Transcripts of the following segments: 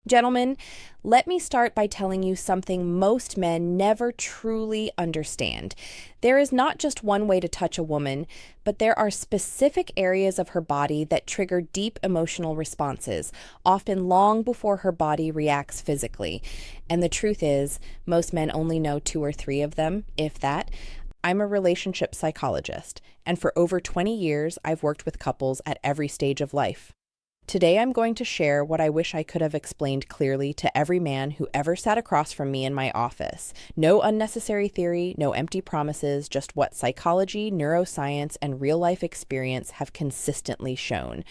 Gentlemen, let me start by telling you something most men never truly understand. There is not just one way to touch a woman, but there are specific areas of her body that trigger deep emotional responses, often long before her body reacts physically. And the truth is, most men only know two or three of them, if that. I'm a relationship psychologist, and for over 20 years, I've worked with couples at every stage of life. Today, I'm going to share what I wish I could have explained clearly to every man who ever sat across from me in my office. No unnecessary theory, no empty promises, just what psychology, neuroscience, and real-life experience have consistently shown.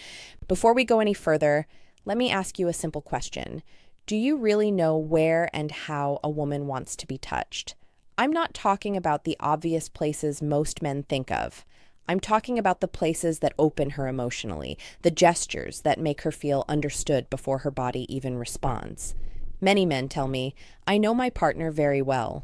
Before we go any further, let me ask you a simple question. Do you really know where and how a woman wants to be touched? I'm not talking about the obvious places most men think of. I'm talking about the places that open her emotionally, the gestures that make her feel understood before her body even responds. Many men tell me, I know my partner very well.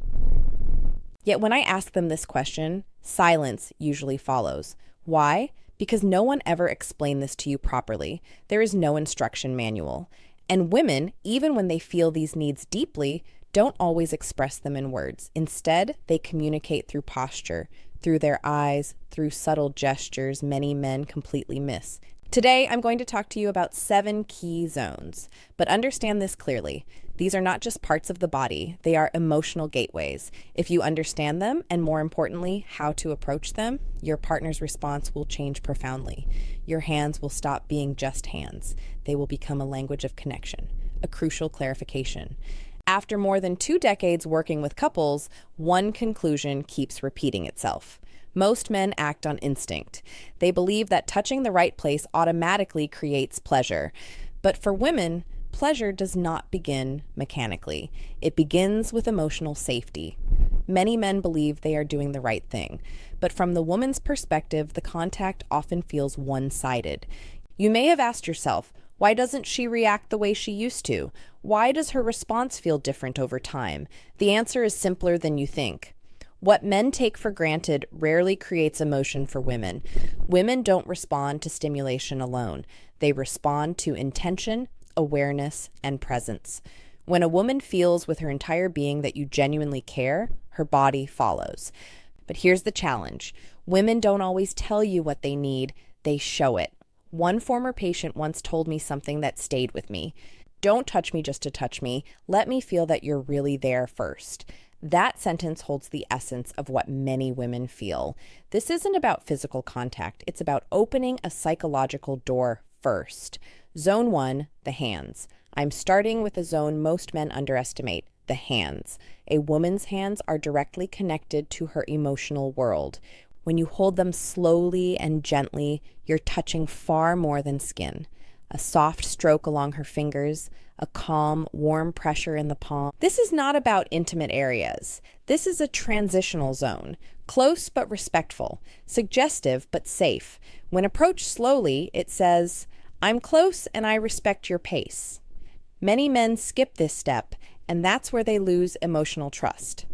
Yet when I ask them this question, silence usually follows. Why? Because no one ever explained this to you properly. There is no instruction manual. And women, even when they feel these needs deeply, don't always express them in words. Instead, they communicate through posture, through their eyes, through subtle gestures many men completely miss. Today, I'm going to talk to you about 7 key zones. But understand this clearly. These are not just parts of the body. They are emotional gateways. If you understand them, and more importantly, how to approach them, your partner's response will change profoundly. Your hands will stop being just hands. They will become a language of connection, a crucial clarification. After more than 2 decades working with couples, one conclusion keeps repeating itself. Most men act on instinct. They believe that touching the right place automatically creates pleasure. But for women, pleasure does not begin mechanically. It begins with emotional safety. Many men believe they are doing the right thing, but from the woman's perspective, the contact often feels one-sided. You may have asked yourself, why doesn't she react the way she used to? Why does her response feel different over time? The answer is simpler than you think. What men take for granted rarely creates emotion for women. Women don't respond to stimulation alone. They respond to intention, awareness, and presence. When a woman feels with her entire being that you genuinely care, her body follows. But here's the challenge. Women don't always tell you what they need, they show it. One former patient once told me something that stayed with me. Don't touch me just to touch me. Let me feel that you're really there first. That sentence holds the essence of what many women feel. This isn't about physical contact. It's about opening a psychological door first. Zone 1, the hands. I'm starting with a zone most men underestimate, the hands. A woman's hands are directly connected to her emotional world. When you hold them slowly and gently, you're touching far more than skin. A soft stroke along her fingers, a calm, warm pressure in the palm. This is not about intimate areas. This is a transitional zone, close but respectful, suggestive but safe. When approached slowly, it says, I'm close and I respect your pace. Many men skip this step, and that's where they lose emotional trust.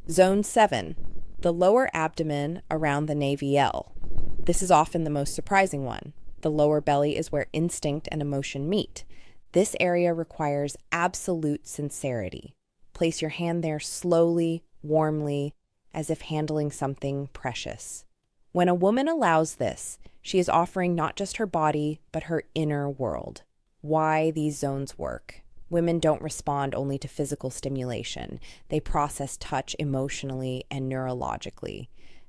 Zone 7. The lower abdomen around the navel. This is often the most surprising one. The lower belly is where instinct and emotion meet. This area requires absolute sincerity. Place your hand there slowly, warmly, as if handling something precious. When a woman allows this, she is offering not just her body, but her inner world. Why these zones work. Women don't respond only to physical stimulation. They process touch emotionally and neurologically.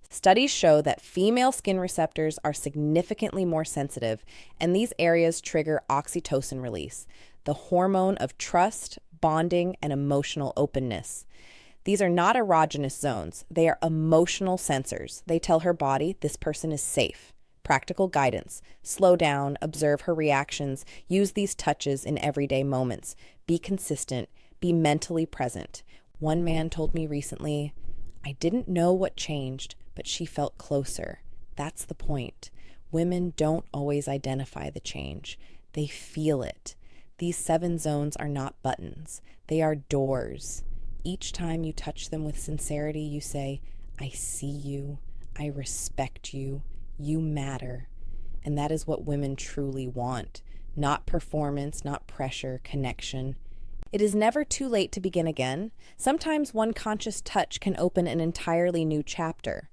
Studies show that female skin receptors are significantly more sensitive, and these areas trigger oxytocin release, the hormone of trust, bonding, and emotional openness. These are not erogenous zones. They are emotional sensors. They tell her body this person is safe. Practical guidance. Slow down, observe her reactions, use these touches in everyday moments. Be consistent, be mentally present. One man told me recently, I didn't know what changed, but she felt closer. That's the point. Women don't always identify the change. They feel it. These 7 zones are not buttons. They are doors. Each time you touch them with sincerity, you say, I see you, I respect you, you matter. And that is what women truly want. Not performance, not pressure, connection. It is never too late to begin again. Sometimes one conscious touch can open an entirely new chapter.